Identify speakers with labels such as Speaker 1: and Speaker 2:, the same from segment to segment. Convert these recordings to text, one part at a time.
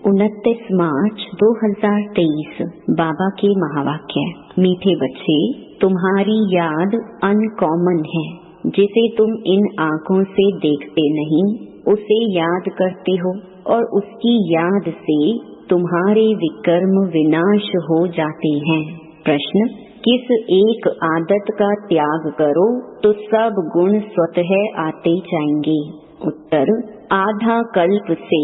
Speaker 1: 29 मार्च 2023 बाबा के महावाक्य। मीठे बच्चे, तुम्हारी याद अनकॉमन है। जिसे तुम इन आँखों से देखते नहीं उसे याद करते हो और उसकी याद से तुम्हारे विकर्म विनाश हो जाते हैं। प्रश्न, किस एक आदत का त्याग करो तो सब गुण स्वतः आते जाएंगे? उत्तर, आधा कल्प से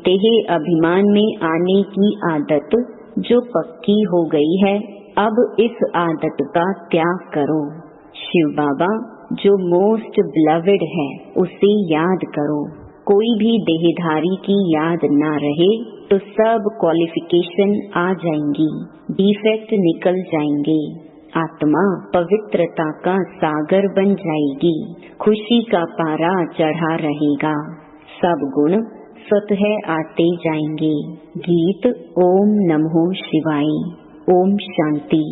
Speaker 1: देह अभिमान में आने की आदत जो पक्की हो गई है, अब इस आदत का त्याग करो। शिव बाबा जो मोस्ट बिलवेड है उसे याद करो। कोई भी देहधारी की याद ना रहे तो सब क्वालिफिकेशन आ जाएंगी, डिफेक्ट निकल जाएंगे। आत्मा पवित्रता का सागर बन जाएगी, खुशी का पारा चढ़ा रहेगा, सब गुण स्वतः आते जाएंगे। गीत ओम नमो शिवाय। ओम शांति।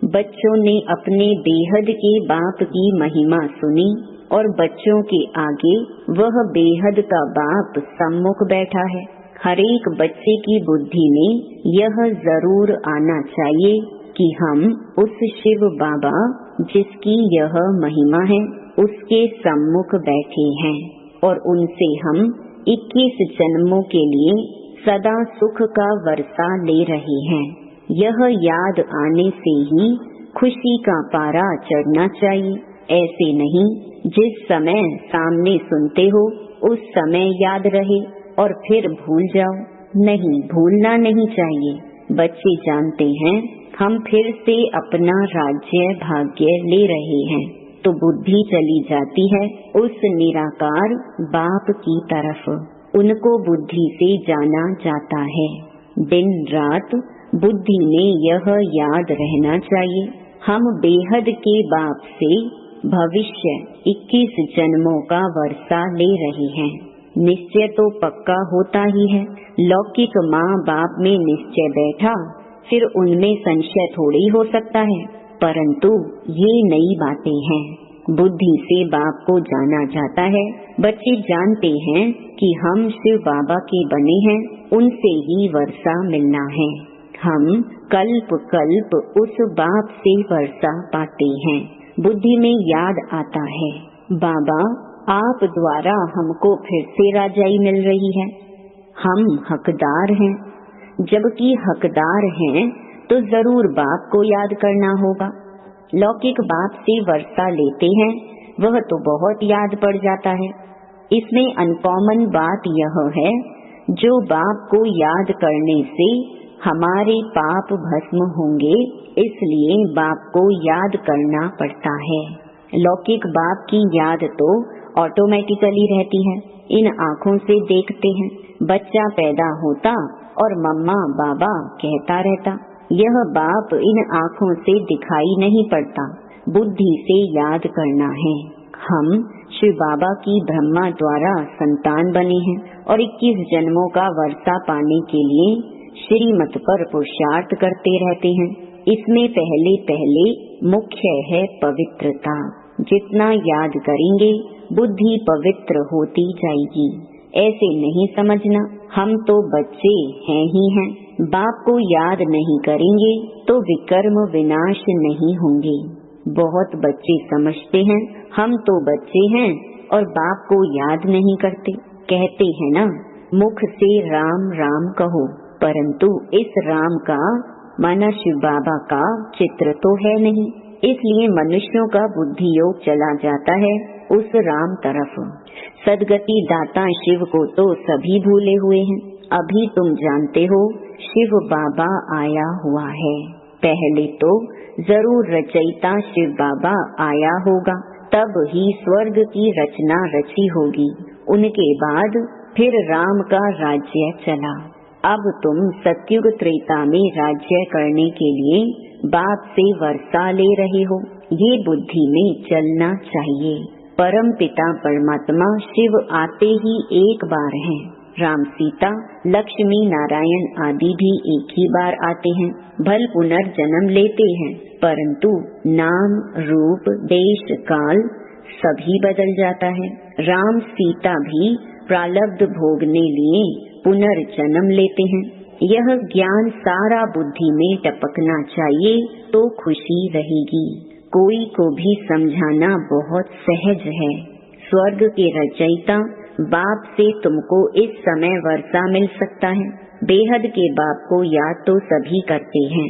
Speaker 1: बच्चों ने अपने बेहद के बाप की महिमा सुनी और बच्चों के आगे वह बेहद का बाप सम्मुख बैठा है। हर एक बच्चे की बुद्धि में यह जरूर आना चाहिए कि हम उस शिव बाबा जिसकी यह महिमा है उसके सम्मुख बैठे हैं और उनसे हम 21 जन्मों के लिए सदा सुख का वर्षा ले रहे हैं। यह याद आने से ही खुशी का पारा चढ़ना चाहिए। ऐसे नहीं जिस समय सामने सुनते हो उस समय याद रहे और फिर भूल जाओ। नहीं, भूलना नहीं चाहिए। बच्चे जानते हैं हम फिर से अपना राज्य भाग्य ले रहे हैं तो बुद्धि चली जाती है उस निराकार बाप की तरफ। उनको बुद्धि से जाना जाता है। दिन रात बुद्धि में यह याद रहना चाहिए, हम बेहद के बाप से भविष्य 21 जन्मों का वर्षा ले रहे हैं। निश्चय तो पक्का होता ही है। लौकिक माँ बाप में निश्चय बैठा फिर उनमें संशय थोड़ी हो सकता है, परंतु ये नई बातें हैं। बुद्धि से बाप को जाना जाता है। बच्चे जानते हैं कि हम शिव बाबा के बने हैं, उनसे ही वर्षा मिलना है। हम कल्प कल्प उस बाप से वर्षा पाते हैं। बुद्धि में याद आता है, बाबा आप द्वारा हमको फिर से राजाई मिल रही है, हम हकदार हैं। जबकि हकदार हैं तो जरूर बाप को याद करना होगा। लौकिक बाप से वर्षा लेते हैं वह तो बहुत याद पड़ जाता है। इसमें अनकॉमन बात यह है, जो बाप को याद करने से हमारे पाप भस्म होंगे, इसलिए बाप को याद करना पड़ता है। लौकिक बाप की याद तो ऑटोमेटिकली रहती है। इन आँखों से देखते हैं। बच्चा पैदा होता और मम्मा बाबा कहता रहता। यह बाप इन आँखों से दिखाई नहीं पड़ता, बुद्धि से याद करना है। हम शिव बाबा की ब्रह्मा द्वारा संतान बने हैं और 21 जन्मों का वर्षा पाने के लिए श्रीमत पर पुरुषार्थ करते रहते हैं। इसमें पहले पहले मुख्य है पवित्रता। जितना याद करेंगे बुद्धि पवित्र होती जाएगी। ऐसे नहीं समझना हम तो बच्चे हैं ही हैं, बाप को याद नहीं करेंगे तो विकर्म विनाश नहीं होंगे। बहुत बच्चे समझते हैं हम तो बच्चे हैं और बाप को याद नहीं करते। कहते हैं ना, मुख से राम राम कहो, परंतु इस राम का माना शिव बाबा का चित्र तो है नहीं, इसलिए मनुष्यों का बुद्धि योग चला जाता है उस राम तरफ। सदगति दाता शिव को तो सभी भूले हुए हैं। अभी तुम जानते हो शिव बाबा आया हुआ है। पहले तो जरूर रचयिता शिव बाबा आया होगा, तब ही स्वर्ग की रचना रची होगी। उनके बाद फिर राम का राज्य चला। अब तुम सतयुग त्रेता में राज्य करने के लिए बाप से वर्षा ले रहे हो, ये बुद्धि में चलना चाहिए। परम पिता परमात्मा शिव आते ही एक बार हैं। राम सीता लक्ष्मी नारायण आदि भी एक ही बार आते हैं, भल पुनर्जन्म लेते हैं, परंतु नाम रूप देश काल सभी बदल जाता है। राम सीता भी प्रारब्ध भोगने लिए पुनर्जन्म लेते हैं। यह ज्ञान सारा बुद्धि में टपकना चाहिए तो खुशी रहेगी। कोई को भी समझाना बहुत सहज है। स्वर्ग के रचयिता बाप से तुमको इस समय वर्षा मिल सकता है। बेहद के बाप को याद तो सभी करते हैं।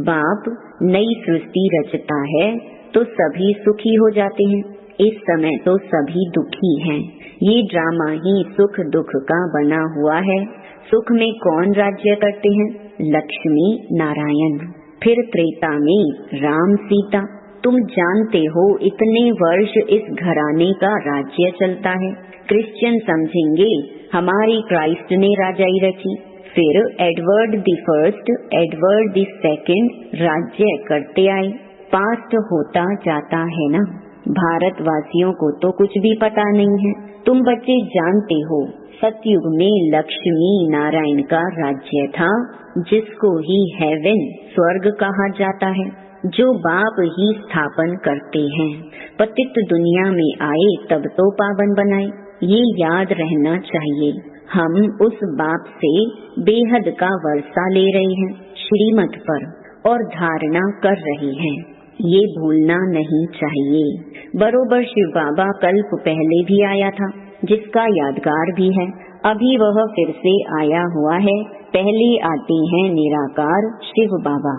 Speaker 1: बाप नई सृष्टि रचता है तो सभी सुखी हो जाते हैं। इस समय तो सभी दुखी हैं। ये ड्रामा ही सुख दुख का बना हुआ है। सुख में कौन राज्य करते हैं? लक्ष्मी नारायण। फिर त्रेता में राम सीता। तुम जानते हो इतने वर्ष इस घराने का राज्य चलता है। क्रिश्चियन समझेंगे हमारी क्राइस्ट ने राजाई रची। फिर Edward the first, Edward the second राज्य करते आए। पास्ट होता जाता है ना। भारतवासियों को तो कुछ भी पता नहीं है। तुम बच्चे जानते हो सतयुग में लक्ष्मी नारायण का राज्य था, जिसको ही हेवन स्वर्ग कहा जाता है, जो बाप ही स्थापन करते हैं। पतित दुनिया में आए तब तो पावन बनाए, ये याद रहना चाहिए। हम उस बाप से बेहद का वर्षा ले रहे हैं श्रीमत पर और धारणा कर रहे हैं, ये भूलना नहीं चाहिए। बरोबर शिव बाबा कल्प पहले भी आया था, जिसका यादगार भी है। अभी वह फिर से आया हुआ है। पहले आते हैं निराकार शिव बाबा,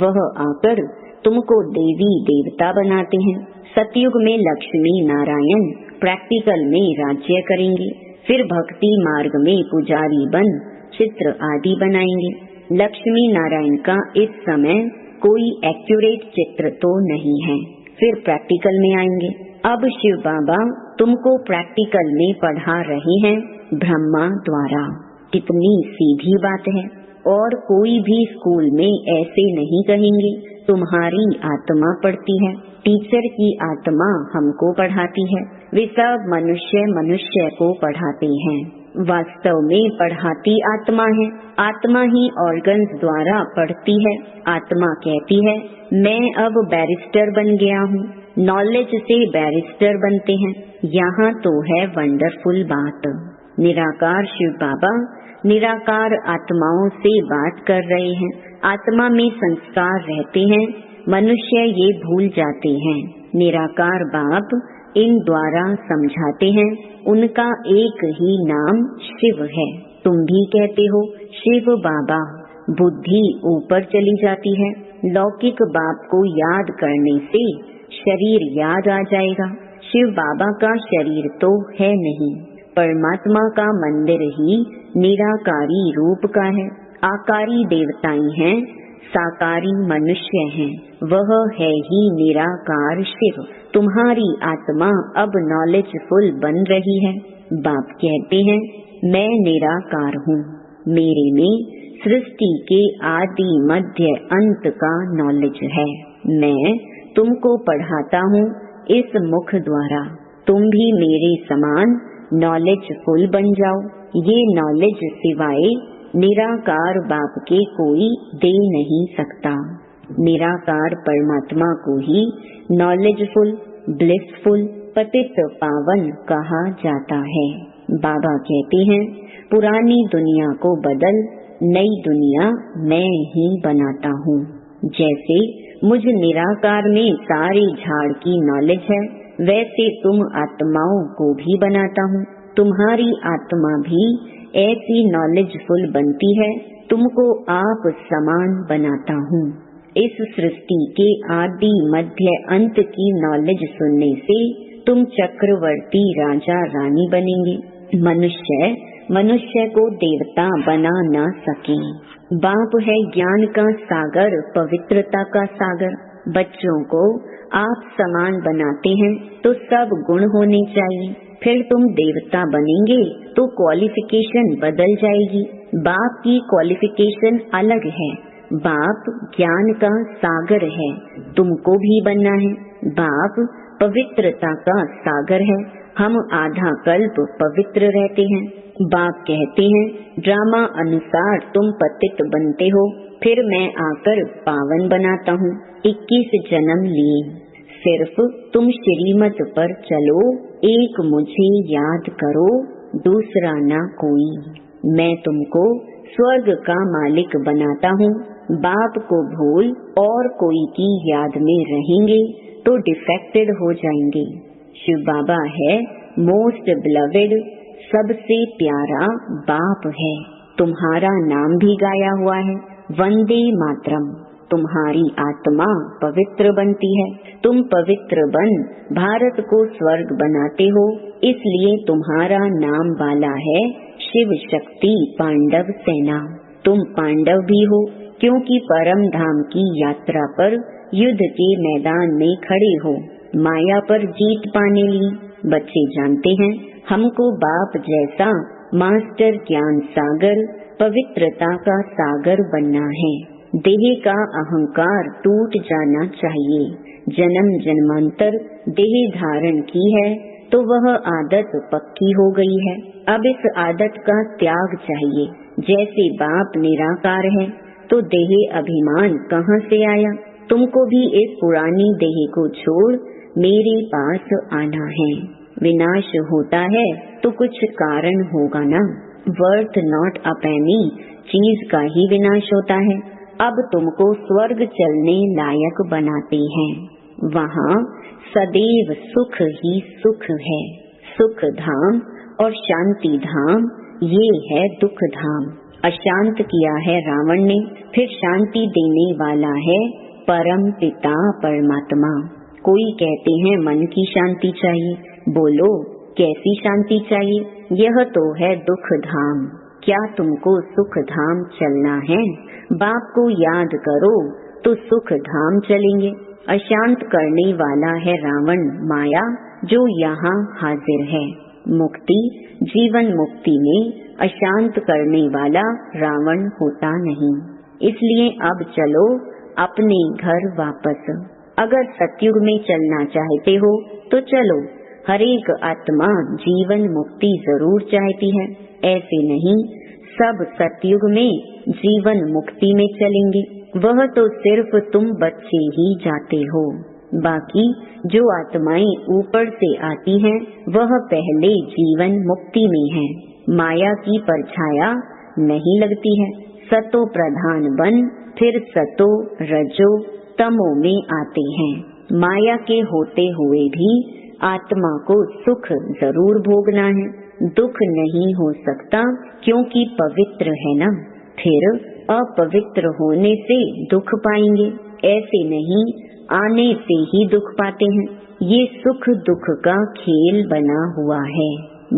Speaker 1: वह आकर तुमको देवी देवता बनाते हैं। सतयुग में लक्ष्मी नारायण प्रैक्टिकल में राज्य करेंगे। फिर भक्ति मार्ग में पुजारी बन चित्र आदि बनाएंगे। लक्ष्मी नारायण का इस समय कोई एक्यूरेट चित्र तो नहीं है। फिर प्रैक्टिकल में आएंगे। अब शिव बाबा तुमको प्रैक्टिकल में पढ़ा रहे हैं ब्रह्मा द्वारा। कितनी सीधी बात है। और कोई भी स्कूल में ऐसे नहीं कहेंगे तुम्हारी आत्मा पढ़ती है। टीचर की आत्मा हमको पढ़ाती है। वे सब मनुष्य मनुष्य को पढ़ाते हैं। वास्तव में पढ़ाती आत्मा है। आत्मा ही ऑर्गन्स द्वारा पढ़ती है। आत्मा कहती है मैं अब बैरिस्टर बन गया हूँ। नॉलेज से बैरिस्टर बनते हैं। यहाँ तो है वंडरफुल बात। निराकार शिव बाबा निराकार आत्माओं से बात कर रहे हैं। आत्मा में संस्कार रहते हैं, मनुष्य ये भूल जाते हैं। निराकार बाप इन द्वारा समझाते हैं। उनका एक ही नाम शिव है। तुम भी कहते हो शिव बाबा। बुद्धि ऊपर चली जाती है। लौकिक बाप को याद करने से शरीर याद आ जाएगा। शिव बाबा का शरीर तो है नहीं। परमात्मा का मंदिर ही निराकारी रूप का है। आकारी देवताएं हैं, साकारी मनुष्य हैं। वह है ही निराकार शिव। तुम्हारी आत्मा अब नॉलेजफुल बन रही है। बाप कहते हैं मैं निराकार हूँ। मेरे में सृष्टि के आदि मध्य अंत का नॉलेज है। मैं तुमको पढ़ाता हूँ इस मुख द्वारा। तुम भी मेरे समान नॉलेजफुल बन जाओ। ये नॉलेज सिवाय निराकार बाप के कोई दे नहीं सकता। निराकार परमात्मा को ही नॉलेजफुल, ब्लिसफुल, पतित पावन कहा जाता है। बाबा कहते हैं पुरानी दुनिया को बदल, नई दुनिया मैं ही बनाता हूँ। जैसे मुझ निराकार में सारे झाड़ की नॉलेज है, वैसे तुम आत्माओं को भी बनाता हूँ। तुम्हारी आत्मा भी ऐसी नॉलेजफुल बनती है। तुमको आप समान बनाता हूँ। इस सृष्टि के आदि मध्य अंत की नॉलेज सुनने से तुम चक्रवर्ती राजा रानी बनेंगे। मनुष्य को देवता बना न सके। बाप है ज्ञान का सागर, पवित्रता का सागर। बच्चों को आप समान बनाते हैं तो सब गुण होने चाहिए। फिर तुम देवता बनेंगे तो क्वालिफिकेशन बदल जाएगी। बाप की क्वालिफिकेशन अलग है। बाप ज्ञान का सागर है, तुमको भी बनना है। बाप पवित्रता का सागर है, हम आधा कल्प पवित्र रहते हैं। बाप कहते हैं ड्रामा अनुसार तुम पतित बनते हो, फिर मैं आकर पावन बनाता हूँ। 21 जन्म लिए। सिर्फ तुम श्रीमत पर चलो, एक मुझे याद करो, दूसरा ना कोई। मैं तुमको स्वर्ग का मालिक बनाता हूँ। बाप को भूल और कोई की याद में रहेंगे तो डिफेक्टेड हो जाएंगे। शिव बाबा है मोस्ट बिलवेड, सबसे प्यारा बाप है। तुम्हारा नाम भी गाया हुआ है, वंदे मातरम। तुम्हारी आत्मा पवित्र बनती है, तुम पवित्र बन भारत को स्वर्ग बनाते हो, इसलिए तुम्हारा नाम वाला है शिव शक्ति पांडव सेना। तुम पांडव भी हो क्योंकि परम धाम की यात्रा पर युद्ध के मैदान में खड़े हो, माया पर जीत पाने ली। बच्चे जानते हैं हमको बाप जैसा मास्टर ज्ञान सागर, पवित्रता का सागर बनना है। देह का अहंकार टूट जाना चाहिए। जन्म जन्मांतर देह धारण की है तो वह आदत पक्की हो गई है। अब इस आदत का त्याग चाहिए। जैसे बाप निराकार है तो देह अभिमान कहाँ से आया? तुमको भी इस पुरानी देह को छोड़ मेरे पास आना है। विनाश होता है तो कुछ कारण होगा ना। वर्थ नॉट अ पेनी चीज का ही विनाश होता है। अब तुमको स्वर्ग चलने लायक बनाते हैं। वहाँ सदैव सुख ही सुख है। सुख धाम और शांति धाम ये है दुख धाम। अशांत किया है रावण ने, फिर शांति देने वाला है परम पिता परमात्मा। कोई कहते हैं मन की शांति चाहिए, बोलो कैसी शांति चाहिए? यह तो है दुख धाम। क्या तुमको सुख धाम चलना है? बाप को याद करो तो सुख धाम चलेंगे। अशांत करने वाला है रावण माया जो यहाँ हाजिर है। मुक्ति जीवन मुक्ति में अशांत करने वाला रावण होता नहीं। इसलिए अब चलो अपने घर वापस। अगर सतयुग में चलना चाहते हो तो चलो। हर एक आत्मा जीवन मुक्ति जरूर चाहती है, ऐसे नहीं सब सतयुग में जीवन मुक्ति में चलेंगे। वह तो सिर्फ तुम बच्चे ही जाते हो। बाकी जो आत्माएं ऊपर से आती हैं वह पहले जीवन मुक्ति में है। माया की परछाया नहीं लगती है। सतो प्रधान बन फिर सतो रजो तमो में आते हैं। माया के होते हुए भी आत्मा को सुख जरूर भोगना है। दुख नहीं हो सकता क्योंकि पवित्र है ना। फिर अपवित्र होने से दुख पाएंगे, ऐसे नहीं आने से ही दुख पाते हैं। ये सुख दुख का खेल बना हुआ है।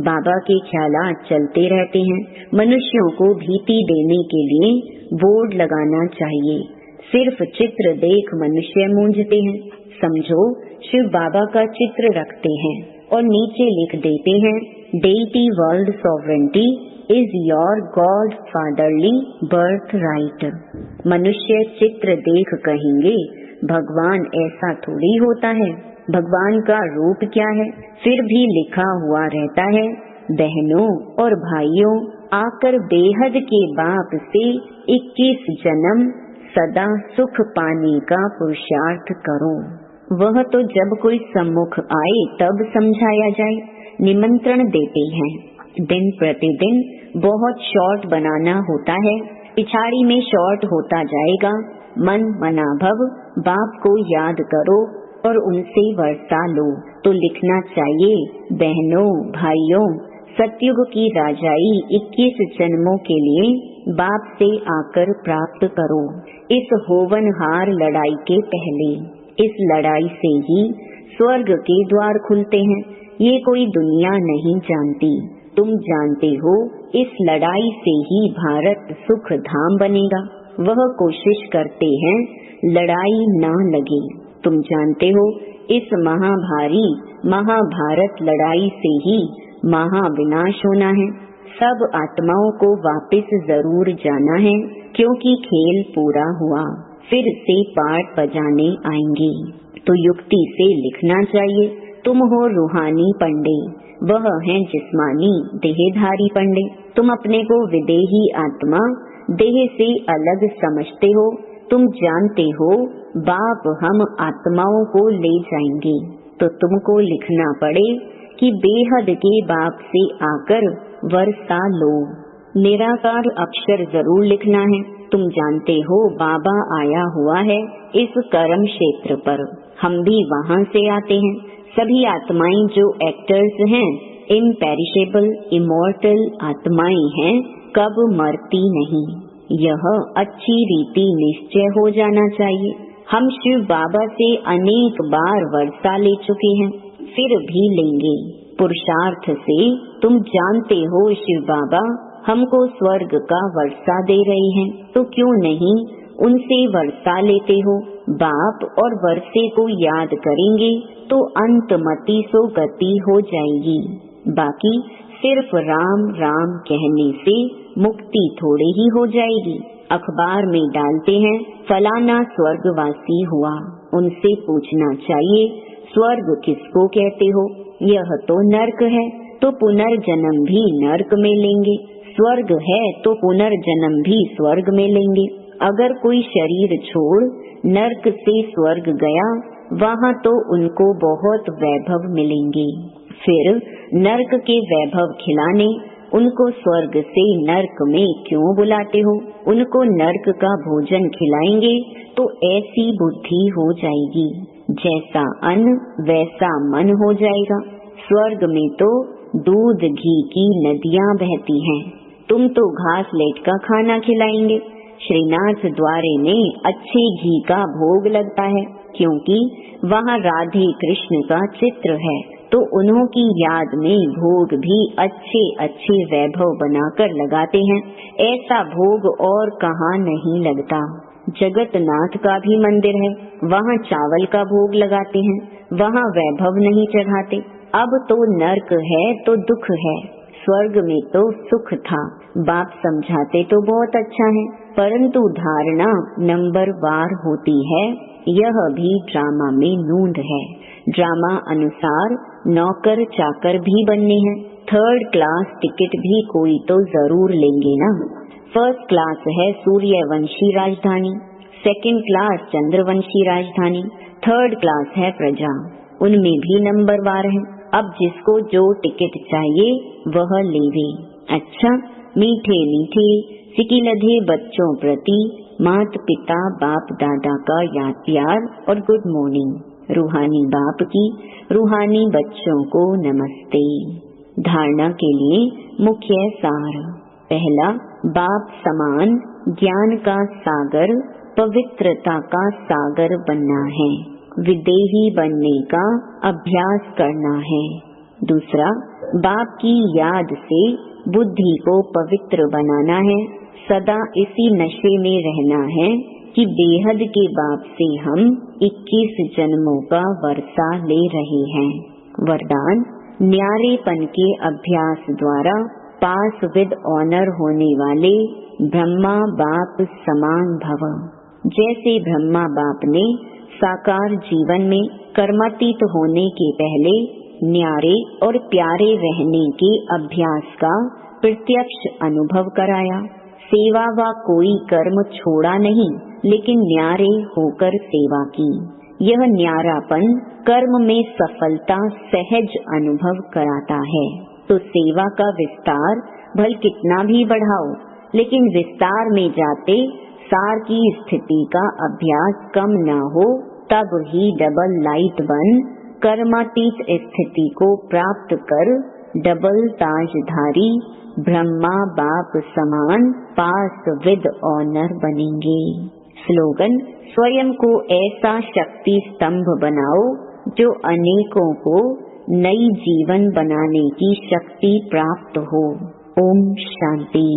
Speaker 1: बाबा के ख्यालात चलते रहते हैं। मनुष्यों को भीति देने के लिए बोर्ड लगाना चाहिए। सिर्फ चित्र देख मनुष्य मूंझते हैं। समझो शिव बाबा का चित्र रखते हैं और नीचे लिख देते हैं deity world sovereignty is your God fatherly birth right. मनुष्य चित्र देख कहेंगे भगवान ऐसा थोड़ी होता है, भगवान का रूप क्या है? फिर भी लिखा हुआ रहता है बहनों और भाइयों आकर बेहद के बाप से 21 जन्म सदा सुख पाने का पुरुषार्थ करो। वह तो जब कोई सम्मुख आए तब समझाया जाए। निमंत्रण देते हैं। दिन प्रतिदिन बहुत शॉर्ट बनाना होता है, पिछाड़ी में शॉर्ट होता जाएगा। मन मना भव बाप को याद करो और उनसे वर्षा लो। तो लिखना चाहिए बहनों भाइयों सतयुग की राजाई 21 जन्मों के लिए बाप से आकर प्राप्त करो। इस होवनहार लड़ाई के पहले इस लड़ाई से ही स्वर्ग के द्वार खुलते हैं। ये कोई दुनिया नहीं जानती, तुम जानते हो। इस लड़ाई से ही भारत सुख धाम बनेगा। वह कोशिश करते हैं लड़ाई ना लगे। तुम जानते हो इस महाभारी महाभारत लड़ाई से ही महाविनाश होना है। सब आत्माओं को वापस जरूर जाना है क्योंकि खेल पूरा हुआ। फिर से पाठ बजाने आएंगे। तो युक्ति से लिखना चाहिए तुम हो रूहानी पंडे, वह है जिस्मानी देहधारी पंडे। तुम अपने को विदेही आत्मा देह से अलग समझते हो। तुम जानते हो बाप हम आत्माओं को ले जाएंगे। तो तुमको लिखना पड़े कि बेहद के बाप से आकर वर्षा लो। निराकार अक्षर जरूर लिखना है। तुम जानते हो बाबा आया हुआ है इस कर्म क्षेत्र पर, हम भी वहाँ से आते हैं। सभी आत्माएं जो एक्टर्स हैं, इम्पेरिशेबल इमॉर्टल आत्माएं हैं, कब मरती नहीं। यह अच्छी रीति निश्चय हो जाना चाहिए। हम शिव बाबा से अनेक बार वर्षा ले चुके हैं, फिर भी लेंगे। पुरुषार्थ से तुम जानते हो शिव बाबा हमको स्वर्ग का वर्षा दे रहे हैं, तो क्यों नहीं उनसे वर्षा लेते हो। बाप और वर्षे को याद करेंगे तो अंतमति सो गति हो जाएगी। बाकी सिर्फ राम राम कहने से मुक्ति थोड़े ही हो जाएगी। अखबार में डालते हैं फलाना स्वर्गवासी हुआ, उनसे पूछना चाहिए स्वर्ग किसको कहते हो। यह तो नर्क है, तो पुनर्जन्म भी नर्क में लेंगे। स्वर्ग है तो पुनर्जन्म भी स्वर्ग में लेंगे। अगर कोई शरीर छोड़ नर्क से स्वर्ग गया, वहाँ तो उनको बहुत वैभव मिलेंगे। फिर नर्क के वैभव खिलाने उनको स्वर्ग से नर्क में क्यों बुलाते हो। उनको नर्क का भोजन खिलाएंगे तो ऐसी बुद्धि हो जाएगी, जैसा अन्न वैसा मन हो जाएगा। स्वर्ग में तो दूध घी की नदियाँ बहती हैं, तुम तो घास लेट का खाना खिलाएंगे। श्रीनाथ द्वारे में अच्छे घी का भोग लगता है, क्योंकि वहाँ राधे कृष्ण का चित्र है, तो उन्हों की याद में भोग भी अच्छे अच्छे वैभव बनाकर लगाते हैं। ऐसा भोग और कहाँ नहीं लगता। जगन्नाथ का भी मंदिर है, वहाँ चावल का भोग लगाते हैं, वहाँ वैभव नहीं चढ़ाते। अब तो नर्क है तो दुख है, स्वर्ग में तो सुख था। बाप समझाते तो बहुत अच्छा है, परंतु धारणा नंबर वार होती है। यह भी ड्रामा में नूंद है। ड्रामा अनुसार नौकर चाकर भी बनने हैं। 3rd क्लास टिकट भी कोई तो जरूर लेंगे ना। 1st क्लास है सूर्यवंशी राजधानी, 2nd क्लास चंद्रवंशी राजधानी, 3rd क्लास है प्रजा, उनमें भी नंबर वार है। अब जिसको जो टिकट चाहिए वह लेवे। अच्छा, मीठे मीठे सिकिलधे बच्चों प्रति माता पिता बाप दादा का याद प्यार और गुड मॉर्निंग। रूहानी बाप की रूहानी बच्चों को नमस्ते। धारणा के लिए मुख्य सार। पहला, बाप समान ज्ञान का सागर, पवित्रता का सागर बनना है, विदेही बनने का अभ्यास करना है। दूसरा, बाप की याद से बुद्धि को पवित्र बनाना है, सदा इसी नशे में रहना है कि बेहद के बाप से हम 21 जन्मों का वर्षा ले रहे हैं। वरदान, न्यारेपन के अभ्यास द्वारा पास विद ऑनर होने वाले ब्रह्मा बाप समान भव। जैसे ब्रह्मा बाप ने साकार जीवन में कर्मातीत होने के पहले न्यारे और प्यारे रहने के अभ्यास का प्रत्यक्ष अनुभव कराया। सेवा व कोई कर्म छोड़ा नहीं, लेकिन न्यारे होकर सेवा की। यह न्यारापन कर्म में सफलता सहज अनुभव कराता है। तो सेवा का विस्तार भल कितना भी बढ़ाओ, लेकिन विस्तार में जाते सार की स्थिति का अभ्यास कम न हो, तब ही डबल लाइट बन कर्मातीत स्थिति को प्राप्त कर डबल ताजधारी ब्रह्मा बाप समान पास विद ऑनर बनेंगे। स्लोगन, स्वयं को ऐसा शक्ति स्तंभ बनाओ जो अनेकों को नई जीवन बनाने की शक्ति प्राप्त हो। ओम शांति।